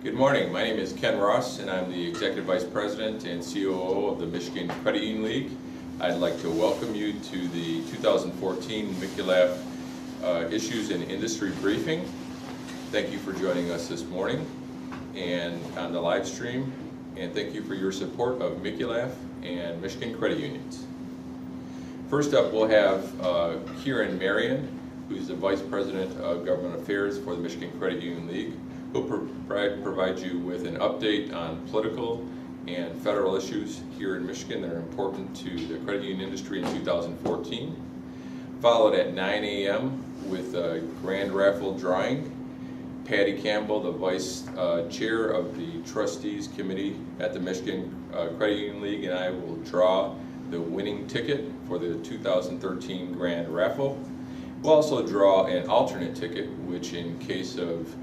Good morning. My name is Ken Ross, and I'm the Executive Vice President and COO of the Michigan Credit Union League. I'd like to welcome you to the 2014 MCUL Issues and Industry Briefing. Thank you for joining us this morning and on the live stream, and thank you for your support of MCUL and Michigan Credit Unions. First up, we'll have Kieran Marion, who's the Vice President of Government Affairs for the Michigan Credit Union League. We'll provide you with an update on political and federal issues here in Michigan that are important to the credit union industry in 2014. Followed at 9 a.m. with a grand raffle drawing. Patty Campbell, the Vice Chair of the Trustees Committee at the Michigan Credit Union League, and I will draw the winning ticket for the 2013 grand raffle. We'll also draw an alternate ticket, which in case of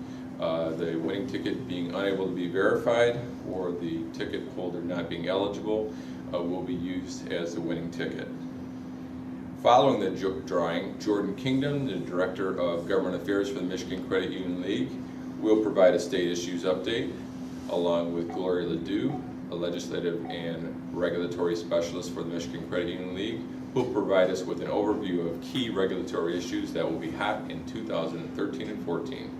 the winning ticket being unable to be verified or the ticket holder not being eligible, will be used as the winning ticket. Following the drawing, Jordan Kingdom, the Director of Government Affairs for the Michigan Credit Union League, will provide a state issues update, along with Gloria Ledoux, a legislative and regulatory specialist for the Michigan Credit Union League, who will provide us with an overview of key regulatory issues that will be hot in 2013 and 14.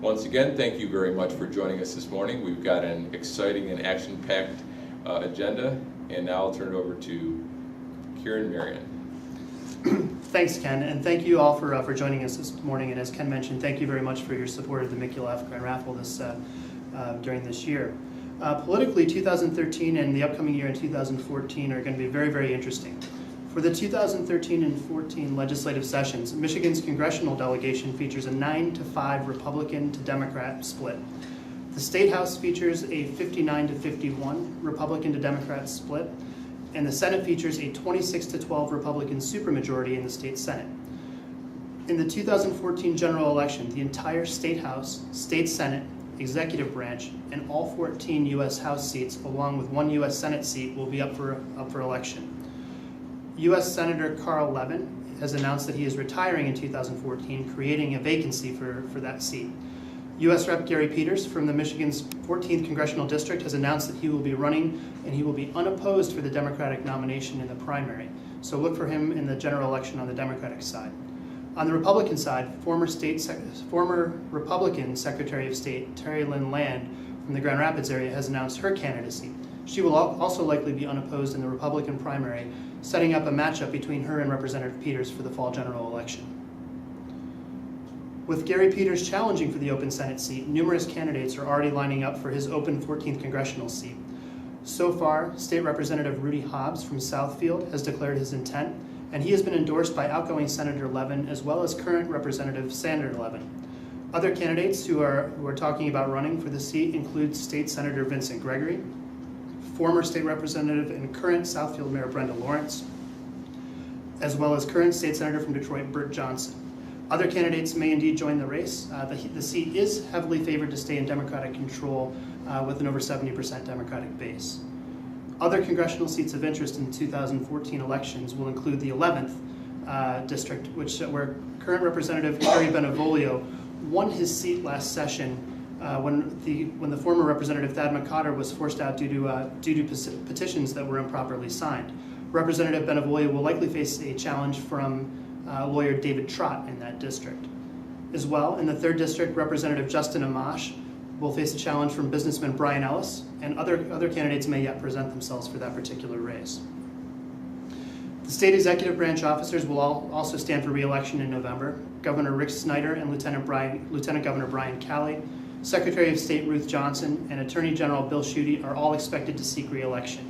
Once again, thank you very much for joining us this morning. We've got an exciting and action-packed agenda, and now I'll turn it over to Kieran Marion. Thanks, Ken, and thank you all for joining us this morning. And as Ken mentioned, thank you very much for your support of the MCUL Grand Raffle during this year. Politically, 2013 and the upcoming year in 2014 are going to be very, very interesting. For the 2013 and 14 legislative sessions, Michigan's congressional delegation features a 9-5 Republican to Democrat split. The State House features a 59-51 Republican to Democrat split, and the Senate features a 26-12 Republican supermajority in the state Senate. In the 2014 general election, the entire State House, State Senate, executive branch, and all 14 U.S. House seats, along with one U.S. Senate seat, will be up for election. U.S. Senator Carl Levin has announced that he is retiring in 2014, creating a vacancy for that seat. U.S. Rep. Gary Peters from the Michigan's 14th Congressional District has announced that he will be running, and he will be unopposed for the Democratic nomination in the primary. So look for him in the general election on the Democratic side. On the Republican side, former Republican Secretary of State Terry Lynn Land from the Grand Rapids area has announced her candidacy. She will also likely be unopposed in the Republican primary, setting up a matchup between her and Representative Peters for the fall general election. With Gary Peters challenging for the open Senate seat, numerous candidates are already lining up for his open 14th congressional seat. So far, State Representative Rudy Hobbs from Southfield has declared his intent, and he has been endorsed by outgoing Senator Levin as well as current Representative Senator Levin. Other candidates who are talking about running for the seat include State Senator Vincent Gregory, former state representative and current Southfield Mayor Brenda Lawrence, as well as current state senator from Detroit, Burt Johnson. Other candidates may indeed join the race. The seat is heavily favored to stay in Democratic control with an over 70% Democratic base. Other congressional seats of interest in 2014 elections will include the 11th district, where current Representative Terry Benevolio won his seat last session when the former Representative Thad McCotter was forced out due to petitions that were improperly signed. Representative Benevolio will likely face a challenge from lawyer David Trott in that district. As well, in the 3rd district, Representative Justin Amash will face a challenge from businessman Brian Ellis, and other candidates may yet present themselves for that particular race. The state executive branch officers will also stand for re-election in November. Governor Rick Snyder and Lieutenant Governor Brian Calley, Secretary of State Ruth Johnson, and Attorney General Bill Schuette are all expected to seek re-election.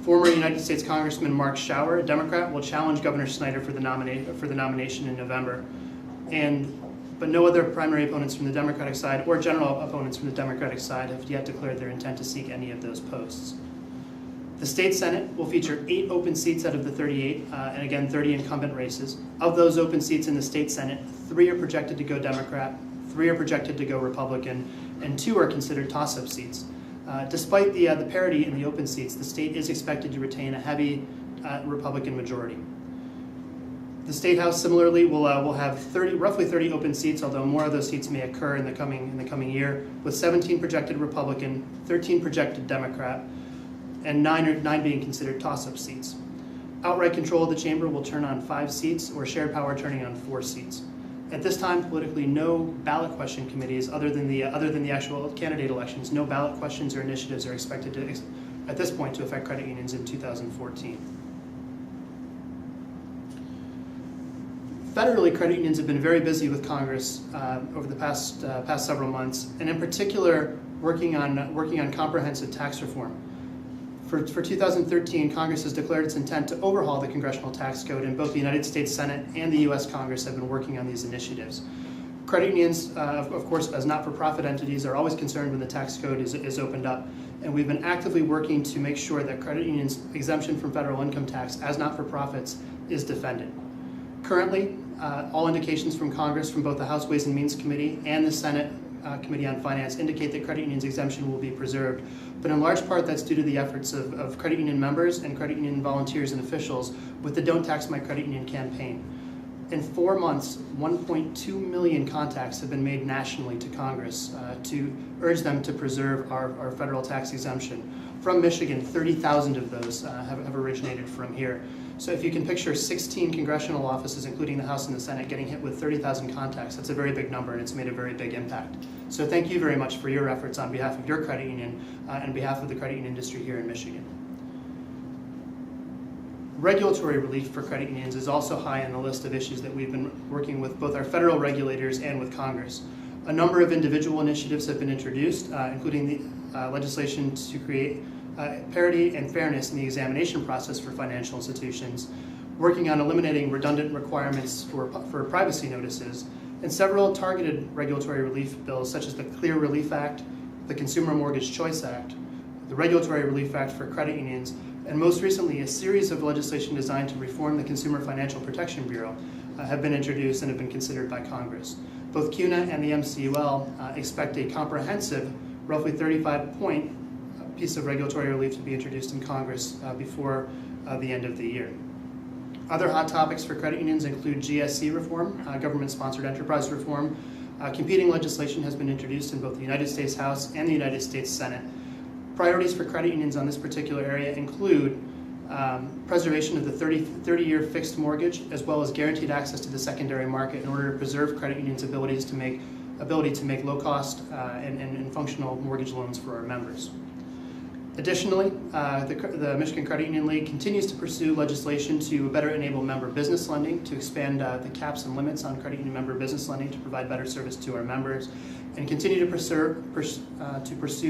Former United States Congressman Mark Schauer, a Democrat, will challenge Governor Snyder for the nomination in November, but no other primary opponents from the Democratic side or general opponents from the Democratic side have yet declared their intent to seek any of those posts. The state Senate will feature 8 open seats out of the 38, and again 30 incumbent races. Of those open seats in the state Senate, 3 are projected to go Democrat, 3 are projected to go Republican, and 2 are considered toss-up seats. Despite the parity in the open seats, the state is expected to retain a heavy Republican majority. The State House similarly will have roughly 30 open seats, although more of those seats may occur in the coming year, with 17 projected Republican, 13 projected Democrat, and 9 being considered toss-up seats. Outright control of the chamber will turn on 5 seats, or shared power turning on 4 seats. At this time, politically, no ballot question committees, other than the actual candidate elections, no ballot questions or initiatives are expected to, at this point, to affect credit unions in 2014. Federally, credit unions have been very busy with Congress over the past several months, and in particular, working on comprehensive tax reform. For 2013, Congress has declared its intent to overhaul the congressional tax code, and both the United States Senate and the U.S. Congress have been working on these initiatives. Credit unions, of course, as not-for-profit entities, are always concerned when the tax code is opened up, and we've been actively working to make sure that credit unions' exemption from federal income tax as not-for-profits is defended. Currently, all indications from Congress, from both the House Ways and Means Committee and the Senate Committee on Finance, indicate that credit unions' exemption will be preserved, but in large part that's due to the efforts of credit union members and credit union volunteers and officials with the Don't Tax My Credit Union campaign. In 4 months, 1.2 million contacts have been made nationally to Congress to urge them to preserve our federal tax exemption. From Michigan, 30,000 of those have originated from here. So if you can picture 16 congressional offices, including the House and the Senate, getting hit with 30,000 contacts, that's a very big number, and it's made a very big impact. So thank you very much for your efforts on behalf of your credit union and on behalf of the credit union industry here in Michigan. Regulatory relief for credit unions is also high on the list of issues that we've been working with both our federal regulators and with Congress. A number of individual initiatives have been introduced, including the legislation to create parity and fairness in the examination process for financial institutions, working on eliminating redundant requirements for privacy notices, and several targeted regulatory relief bills such as the Clear Relief Act, the Consumer Mortgage Choice Act, the Regulatory Relief Act for credit unions, and most recently a series of legislation designed to reform the Consumer Financial Protection Bureau have been introduced and have been considered by Congress. Both CUNA and the MCUL expect a comprehensive, roughly 35-point piece of regulatory relief to be introduced in Congress before the end of the year. Other hot topics for credit unions include GSC reform, government-sponsored enterprise reform. Competing legislation has been introduced in both the United States House and the United States Senate. Priorities for credit unions on this particular area include preservation of the 30-year fixed mortgage, as well as guaranteed access to the secondary market in order to preserve credit unions' ability to make low-cost and functional mortgage loans for our members. Additionally, the Michigan Credit Union League continues to pursue legislation to better enable member business lending, to expand the caps and limits on credit union member business lending to provide better service to our members, and continue to pursue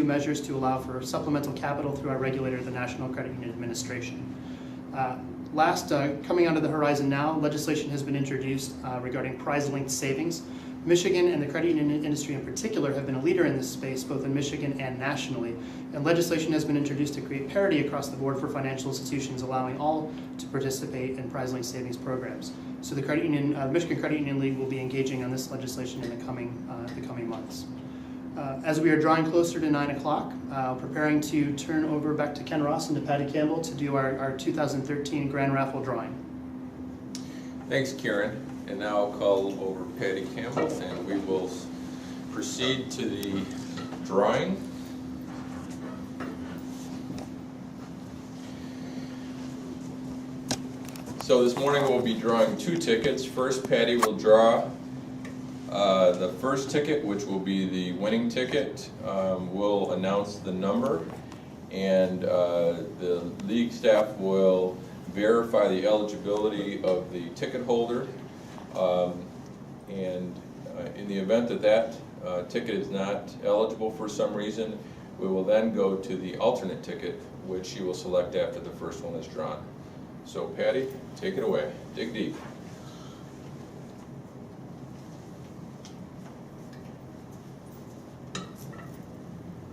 measures to allow for supplemental capital through our regulator, the National Credit Union Administration. Coming onto the horizon now, legislation has been introduced regarding prize-linked savings. Michigan and the credit union industry in particular have been a leader in this space, both in Michigan and nationally. And legislation has been introduced to create parity across the board for financial institutions, allowing all to participate in prize-linked savings programs. So the Michigan Credit Union League will be engaging on this legislation in the coming months. As we are drawing closer to 9 o'clock, preparing to turn over back to Ken Ross and to Patty Campbell to do our 2013 Grand Raffle drawing. Thanks, Karen. And now I'll call over Patty Campbell, and we will proceed to the drawing. So this morning we'll be drawing 2 tickets. First, Patty will draw the first ticket, which will be the winning ticket. We'll announce the number, and the league staff will verify the eligibility of the ticket holder. In the event that ticket is not eligible for some reason, we will then go to the alternate ticket, which you will select after the first one is drawn. So Patty, take it away. Dig deep.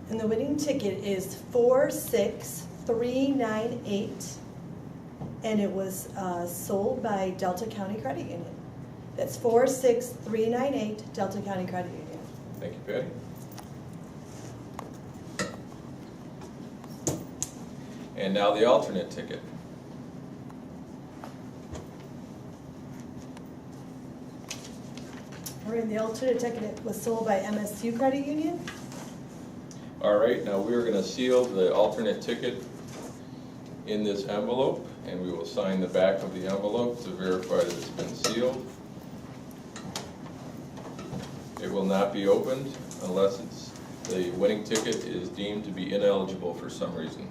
And the winning ticket is 46398, and it was sold by Delta County Credit Union. That's 46398, Delta County Credit Union. Thank you, Patty. And now the alternate ticket. All right, the alternate ticket was sold by MSU Credit Union. All right, now we're going to seal the alternate ticket in this envelope, and we will sign the back of the envelope to verify that it's been sealed. It will not be opened unless the winning ticket is deemed to be ineligible for some reason.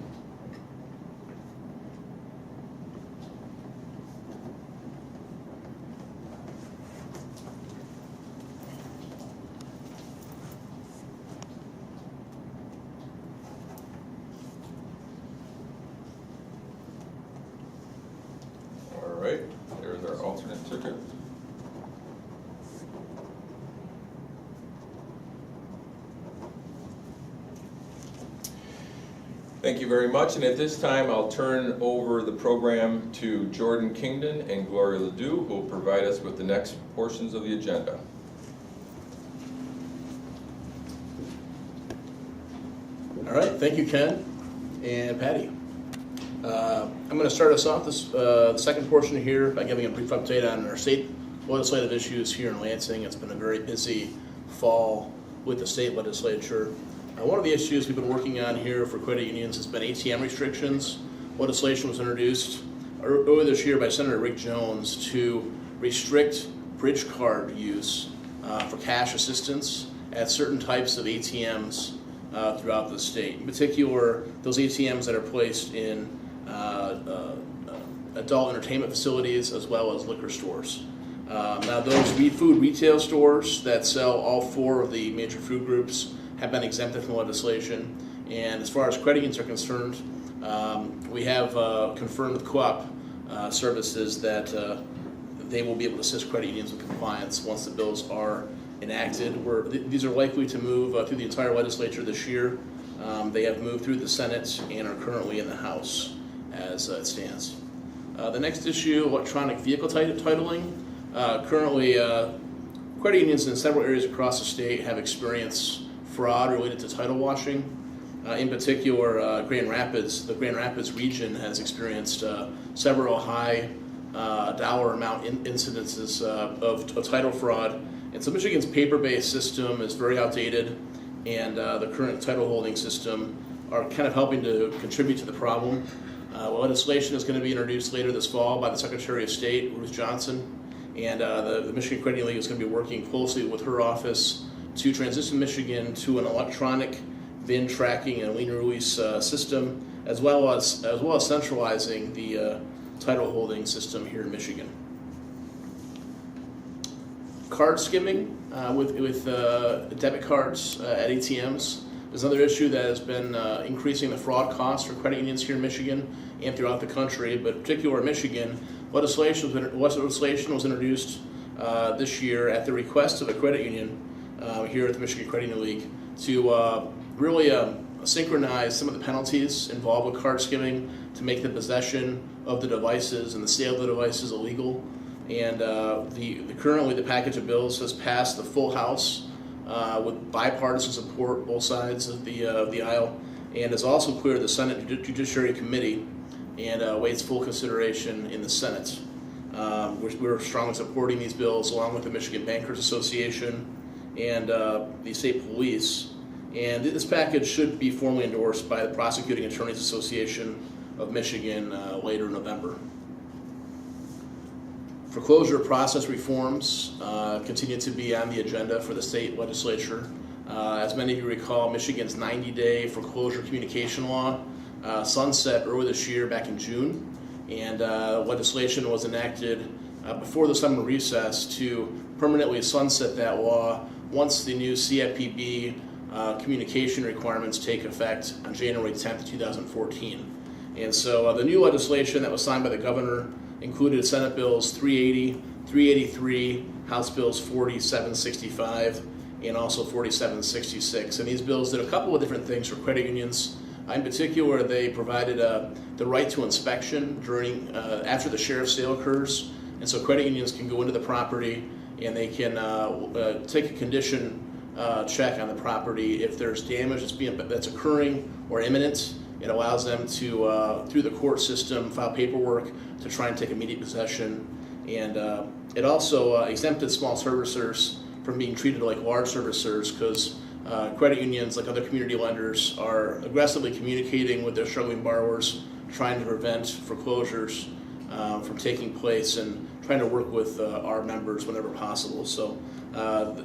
All right, there's our alternate ticket. Thank you very much, and at this time I'll turn over the program to Jordan Kingdon and Gloria Ledoux, who will provide us with the next portions of the agenda. All right, thank you, Ken and Patty. I'm going to start us off the second portion here by giving a brief update on our state legislative issues here in Lansing. It's been a very busy fall with the state legislature. One of the issues we've been working on here for credit unions has been Htm restrictions. Legislation was introduced earlier this year by Senator Rick Jones to restrict bridge card use for cash assistance at certain types of ATMs throughout the state. In particular, those ATMs that are placed in adult entertainment facilities as well as liquor stores. Now those food retail stores that sell all four of the major food groups have been exempted from legislation, and as far as credit unions are concerned, we have confirmed with co-op services that they will be able to assist credit unions with compliance once the bills are enacted. These are likely to move through the entire legislature this year. They have moved through the Senate and are currently in the House as it stands. The next issue, electronic vehicle titling. Currently, credit unions in several areas across the state have experienced fraud related to title washing. In particular, Grand Rapids, the Grand Rapids region has experienced several high dollar amount incidences of title fraud. And so Michigan's paper-based system is very outdated, and the current title holding system are kind of helping to contribute to the problem. Legislation is going to be introduced later this fall by the Secretary of State, Ruth Johnson, and the Michigan Credit Union League is going to be working closely with her office to transition Michigan to an electronic VIN tracking and lien release system, as well as centralizing the title holding system here in Michigan. Card skimming with debit cards at ATMs is another issue that has been increasing the fraud costs for credit unions here in Michigan and throughout the country, but particularly in Michigan. Legislation was introduced this year at the request of a credit union here at the Michigan Credit Union League to really synchronize some of the penalties involved with card skimming to make the possession of the devices and the sale of the devices illegal. And currently the package of bills has passed the full House with bipartisan support, both sides of the aisle, and has also cleared the Senate Judiciary Committee and awaits full consideration in the Senate. We're strongly supporting these bills along with the Michigan Bankers Association and the state police. And this package should be formally endorsed by the Prosecuting Attorneys Association of Michigan later in November. Foreclosure process reforms continue to be on the agenda for the state legislature. As many of you recall, Michigan's 90-day foreclosure communication law sunset earlier this year back in June, and legislation was enacted before the summer recess to permanently sunset that law once the new CFPB communication requirements take effect on January 10th, 2014. And so the new legislation that was signed by the governor included Senate Bills 380, 383, House Bills 4765, and also 4766. And these bills did a couple of different things for credit unions. In particular, they provided the right to inspection during after the sheriff's sale occurs. And so credit unions can go into the property and they can take a condition check on the property. If there's damage that's occurring or imminent, it allows them to, through the court system, file paperwork to try and take immediate possession. And it also exempted small servicers from being treated like large servicers, because credit unions, like other community lenders, are aggressively communicating with their struggling borrowers, trying to prevent foreclosures from taking place and trying to work with our members whenever possible. So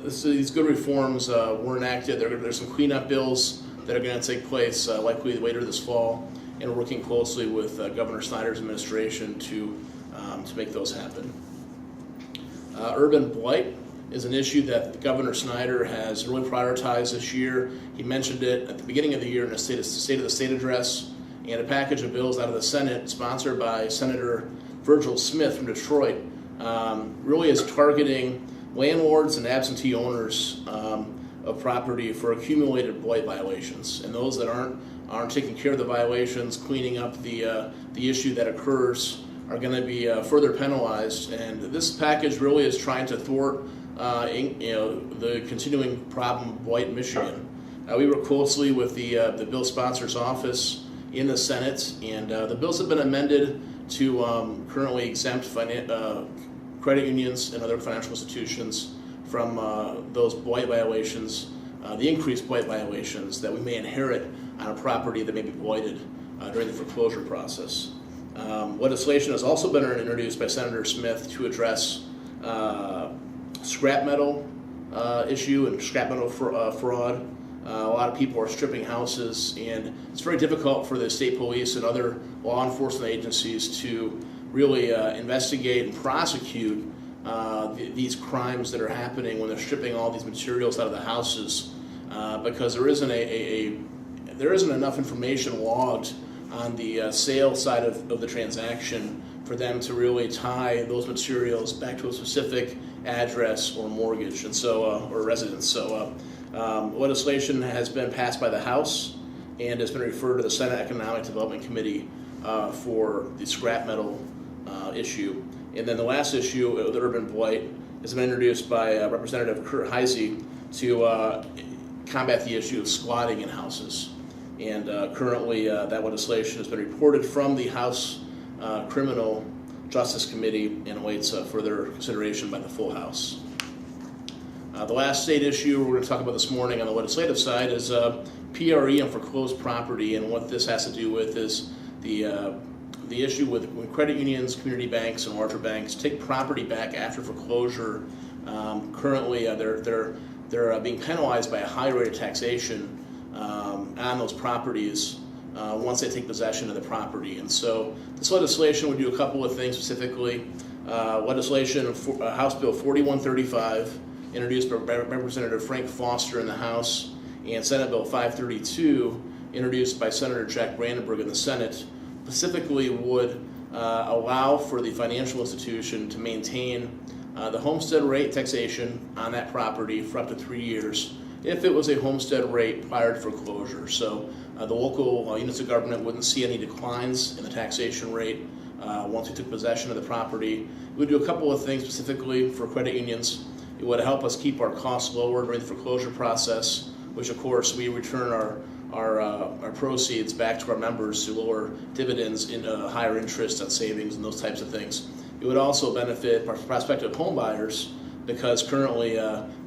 these good reforms were enacted. There's some cleanup bills that are going to take place likely later this fall, and we're working closely with Governor Snyder's administration to make those happen. Urban blight is an issue that Governor Snyder has really prioritized this year. He mentioned it at the beginning of the year in a State of the State address, and a package of bills out of the Senate, sponsored by Senator Virgil Smith from Detroit, really is targeting landlords and absentee owners of property for accumulated blight violations, and those that aren't taking care of the violations, cleaning up the issue that occurs, are going to be further penalized. And this package really is trying to thwart the continuing problem of blight in Michigan. We work closely with the bill sponsor's office in the Senate, and the bills have been amended to currently exempt credit unions and other financial institutions from those blight violations, the increased blight violations that we may inherit on a property that may be blighted during the foreclosure process. Legislation has also been introduced by Senator Smith to address scrap metal issue and scrap metal fraud. A lot of people are stripping houses, and it's very difficult for the state police and other law enforcement agencies to really investigate and prosecute these crimes that are happening when they're stripping all these materials out of the houses, because there isn't enough information logged on the sale side of the transaction for them to really tie those materials back to a specific address or mortgage, and so or residence. So legislation has been passed by the House and has been referred to the Senate Economic Development Committee for the scrap metal issue. And then the last issue, the urban blight, has been introduced by Representative Kurt Heisey to combat the issue of squatting in houses. And currently that legislation has been reported from the House Criminal Justice Committee and awaits further consideration by the full House. The last state issue we're going to talk about this morning on the legislative side is PRE and foreclosed property, and what this has to do with is the issue with when credit unions, community banks, and larger banks take property back after foreclosure. Currently, they're being penalized by a high rate of taxation on those properties once they take possession of the property. And so this legislation would do a couple of things specifically. Legislation, House Bill 4135, introduced by Representative Frank Foster in the House, and Senate Bill 532, introduced by Senator Jack Brandenburg in the Senate, specifically would allow for the financial institution to maintain the homestead rate taxation on that property for up to 3 years if it was a homestead rate prior to foreclosure. So the local units of government wouldn't see any declines in the taxation rate once we took possession of the property. It would do a couple of things specifically for credit unions. It would help us keep our costs lower during the foreclosure process, which of course we return our proceeds back to our members through lower dividends into higher interest on savings and those types of things. It would also benefit prospective home buyers, because currently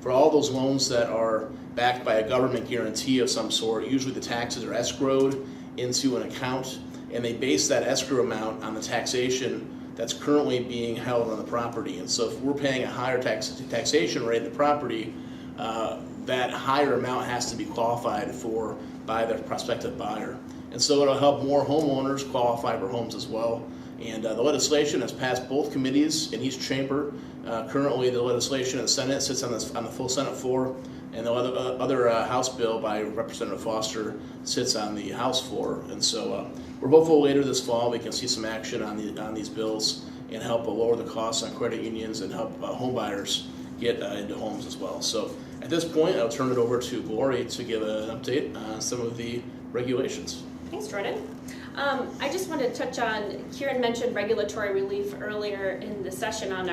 for all those loans that are backed by a government guarantee of some sort, usually the taxes are escrowed into an account, and they base that escrow amount on the taxation that's currently being held on the property. And so if we're paying a higher taxation rate on the property, that higher amount has to be qualified for by the prospective buyer. And so it'll help more homeowners qualify for homes as well. And the legislation has passed both committees in each chamber. Currently, the legislation in the Senate sits on the full Senate floor, and the other House bill by Representative Foster sits on the House floor. And so we're hopeful later this fall we can see some action on these bills and help lower the costs on credit unions and help home buyers get into homes as well. So at this point, I'll turn it over to Glory to give an update on some of the regulations. Thanks, Jordan. I just wanted to touch on, Kieran mentioned regulatory relief earlier in the session on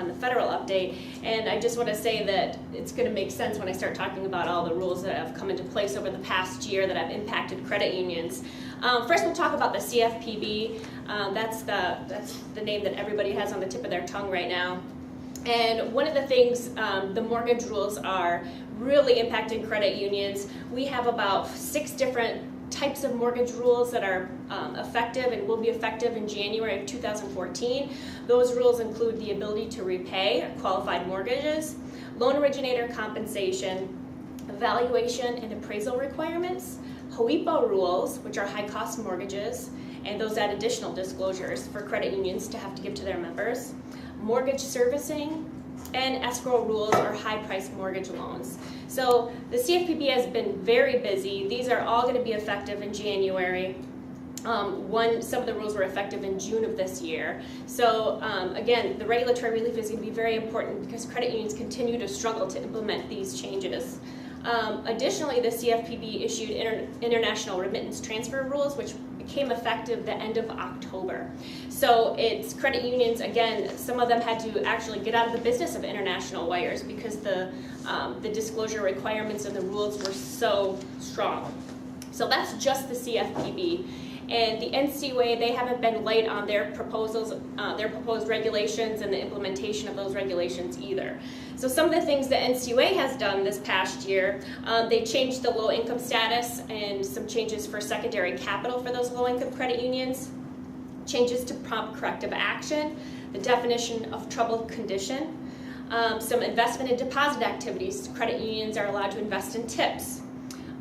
the federal update, and I just want to say that it's going to make sense when I start talking about all the rules that have come into place over the past year that have impacted credit unions. First, we'll talk about the CFPB. That's the name that everybody has on the tip of their tongue right now. And one of the things, the mortgage rules are really impacting credit unions. We have about 6 different types of mortgage rules that are effective and will be effective in January of 2014. Those rules include the ability to repay qualified mortgages, loan originator compensation, evaluation and appraisal requirements, HOEPA rules, which are high-cost mortgages, and those add additional disclosures for credit unions to have to give to their members, mortgage servicing, and escrow rules or high-priced mortgage loans. So the CFPB has been very busy. These are all going to be effective in January. Some of the rules were effective in June of this year. So again, the regulatory relief is going to be very important because credit unions continue to struggle to implement these changes. Additionally, the CFPB issued international remittance transfer rules, which became effective the end of October. So it's credit unions, again, some of them had to actually get out of the business of international wires because the disclosure requirements and the rules were so strong. So that's just the CFPB. And the NCUA, they haven't been late on their proposals, their proposed regulations and the implementation of those regulations either. So some of the things the NCUA has done this past year, they changed the low income status and some changes for secondary capital for those low income credit unions, changes to prompt corrective action, the definition of troubled condition, some investment and deposit activities. Credit unions are allowed to invest in tips.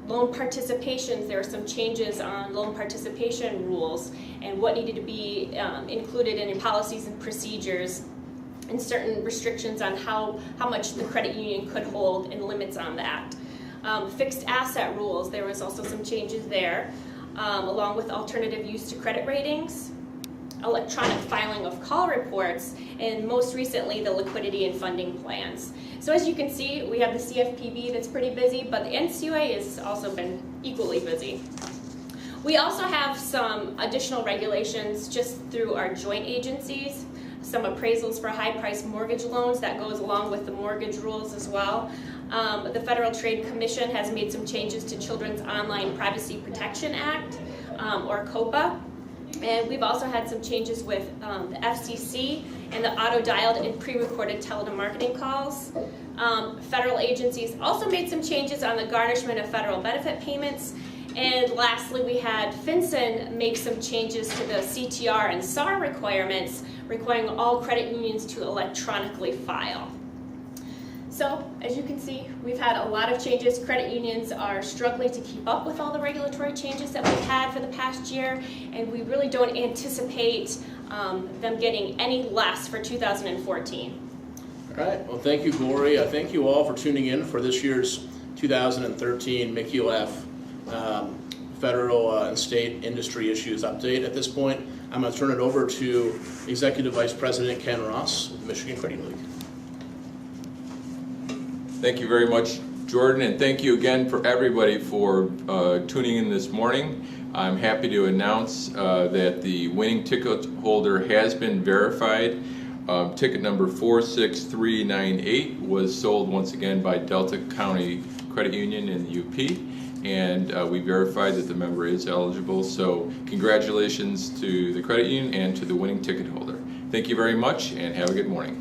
Loan participations, there are some changes on loan participation rules and what needed to be included in policies and procedures, and certain restrictions on how much the credit union could hold and limits on that. Fixed asset rules, there was also some changes there, along with alternative use to credit ratings, electronic filing of call reports, and most recently the liquidity and funding plans. So as you can see, we have the CFPB that's pretty busy, but the NCUA has also been equally busy. We also have some additional regulations just through our joint agencies, some appraisals for high-priced mortgage loans that goes along with the mortgage rules as well. The Federal Trade Commission has made some changes to Children's Online Privacy Protection Act, or COPA. And we've also had some changes with the FCC and the auto-dialed and pre-recorded telemarketing calls. Federal agencies also made some changes on the garnishment of federal benefit payments. And lastly, we had FinCEN make some changes to the CTR and SAR requirements, requiring all credit unions to electronically file. So, as you can see, we've had a lot of changes. Credit unions are struggling to keep up with all the regulatory changes that we've had for the past year, and we really don't anticipate them getting any less for 2014. All right, well, thank you, Gloria. Thank you all for tuning in for this year's 2013 MCUL Federal and State Industry Issues Update. At this point, I'm going to turn it over to Executive Vice President Ken Ross with the Michigan Credit Union League. Title. Thank you very much, Jordan, and thank you again for everybody for tuning in this morning. I'm happy to announce that the winning ticket holder has been verified. Ticket number 46398 was sold once again by Delta County Credit Union in the UP, and we verified that the member is eligible. So congratulations to the credit union and to the winning ticket holder. Thank you very much, and have a good morning.